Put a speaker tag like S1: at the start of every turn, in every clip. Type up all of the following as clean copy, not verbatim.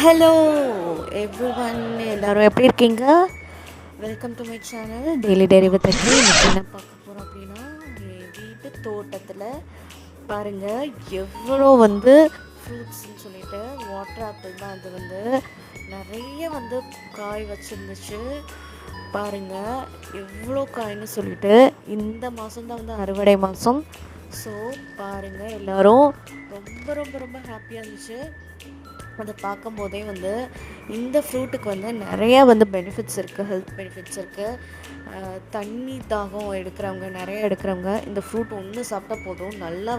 S1: Hello everyone, எல்லோரும் எப்படி இருக்கீங்க? Welcome to my channel daily diary with Agni. இன்னைக்கு என்ன பார்க்க போகிறோம் அப்படின்னா, என் வீட்டு தோட்டத்தில் பாருங்கள் எவ்வளோ ஃப்ரூட்ஸ்ன்னு சொல்லிட்டு வாட்டர் ஆப்பிள் தான். அது நிறைய காய் வச்சுருந்துச்சு. பாருங்கள் எவ்வளோ காய்ன்னு சொல்லிட்டு. இந்த மாதம் தான் அறுவடை மாதம். ஸோ பாருங்கள் எல்லோரும் ரொம்ப ரொம்ப ரொம்ப ஹாப்பியாக இருந்துச்சு. அதை பார்க்கும்போதே இந்த ஃப்ரூட்டுக்கு நிறையா பெனிஃபிட்ஸ் இருக்குது, ஹெல்த் பெனிஃபிட்ஸ் இருக்குது. தண்ணி தாகம் எடுக்கிறவங்க, நிறைய எடுக்கிறவங்க இந்த ஃப்ரூட் ஒன்று சாப்பிட்டா போதும், நல்லா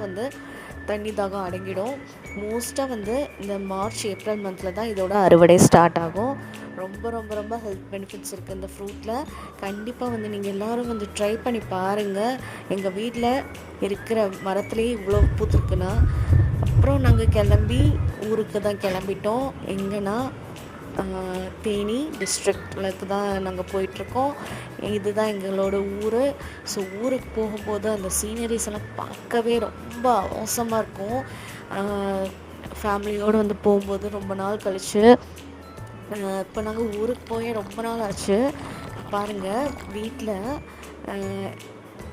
S1: தண்ணி தாகம் அடங்கிடும். மோஸ்ட்டாக இந்த மார்ச் ஏப்ரல் மந்தில் தான் இதோட அறுவடை ஸ்டார்ட் ஆகும். ரொம்ப ரொம்ப ரொம்ப ஹெல்த் பெனிஃபிட்ஸ் இருக்குது இந்த ஃப்ரூட்டில். கண்டிப்பாக நீங்கள் எல்லோரும் ட்ரை பண்ணி பாருங்கள். எங்கள் வீட்டில் இருக்கிற மரத்துலேயே இவ்வளோ பூத்துருக்குன்னா. அப்புறம் நாங்கள் கிளம்பி ஊருக்கு தான் கிளம்பிட்டோம். எங்கன்னா தேனி டிஸ்ட்ரிக்ட்லுக்கு தான் நாங்கள் போயிட்டுருக்கோம். இதுதான் எங்களோட ஊர். ஸோ ஊருக்கு போகும்போது அந்த சீனரிஸ் எல்லாம் பார்க்கவே ரொம்ப மோசமாக இருக்கும். ஃபேமிலியோடு போகும்போது ரொம்ப நாள் கழிச்சு இப்போ நாங்கள் ஊருக்கு போய் ரொம்ப நாள் ஆச்சு. பாருங்கள் வீட்டில்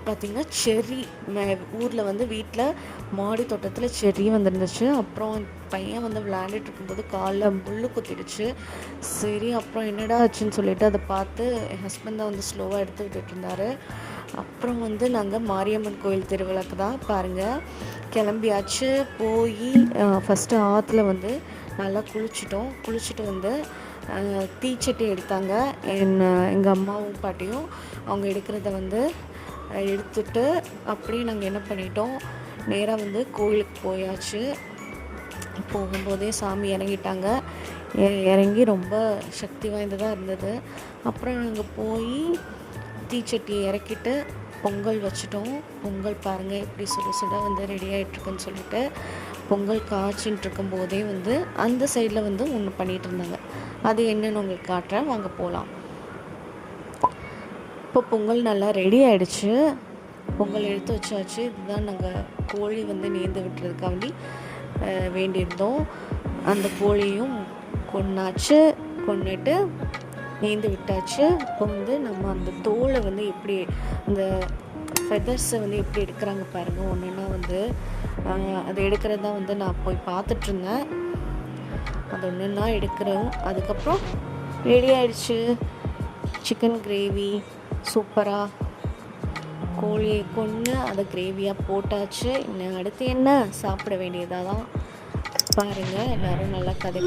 S1: பார்த்திங்கன்னா செர்ரி, ஊரில் வீட்டில் மாடி தோட்டத்தில் செர்ரி வந்துருந்துச்சு. அப்புறம் பையன் விளையாண்டுட்டு இருக்கும்போது காலில் முள் குத்திடுச்சு. சரி அப்புறம் என்னடா ஆச்சுன்னு சொல்லிட்டு அதை பார்த்து என் ஹஸ்பண்ட் தான் ஸ்லோவாக எடுத்து விட்டுட்டு இருந்தார். அப்புறம் நாங்கள் மாரியம்மன் கோயில் திருவிழாக்கு தான் பாருங்கள் கிளம்பியாச்சு. போய் ஃபஸ்ட்டு ஆற்றுல நல்லா குளிச்சுட்டு தீச்சட்டி எடுத்தாங்க. எங்கள் அம்மாவும் பாட்டியும் அவங்க எடுக்கிறத எடுத்துட்டு அப்படியே நாங்கள் என்ன பண்ணிட்டோம், நேராக கோயிலுக்கு போயாச்சு. போகும்போதே சாமி இறங்கிட்டாங்க. இறங்கி ரொம்ப சக்தி வாய்ந்ததாக இருந்தது. அப்புறம் நாங்கள் போய் தீச்சட்டியை இறக்கிட்டு பொங்கல் வச்சுட்டோம். பொங்கல் பாருங்கள் எப்படி சுட சுட ரெடி ஆகிட்டுருக்குன்னு சொல்லிட்டு பொங்கல் காய்ச்சின்னு இருக்கும்போதே அந்த சைடில் ஒன்று பண்ணிகிட்டு இருந்தாங்க. அது என்னன்னு உங்களுக்கு காட்டுறேன், வாங்க போகலாம். இப்போ பொங்கல் நல்லா ரெடி ஆகிடுச்சு. பொங்கல் எடுத்து வச்சாச்சு. இதுதான் நாங்கள் கோழி நேர்ந்து விட்டுறதுக்காண்டி வேண்டியிருந்தோம். அந்த கோழியும் கொண்டுட்டு நேர்ந்து விட்டாச்சு. இப்போ நம்ம அந்த தோலை எப்படி அந்த ஃபெதர்ஸை எப்படி எடுக்கிறாங்க பாருங்கள். ஒன்றுன்னா அதை எடுக்கிறது தான் நான் போய் பார்த்துட்ருந்தேன். அது ஒன்றுன்னா எடுக்கிறோம். அதுக்கப்புறம் ரெடி ஆகிடுச்சு சிக்கன் கிரேவி. சூப்பராக கோழியை கொன்று அதை கிரேவியாக போட்டாச்சு. இன்னும் அடுத்து என்ன, சாப்பிட வேண்டியதாக தான். பாருங்கள் எல்லோரும் நல்லா கதை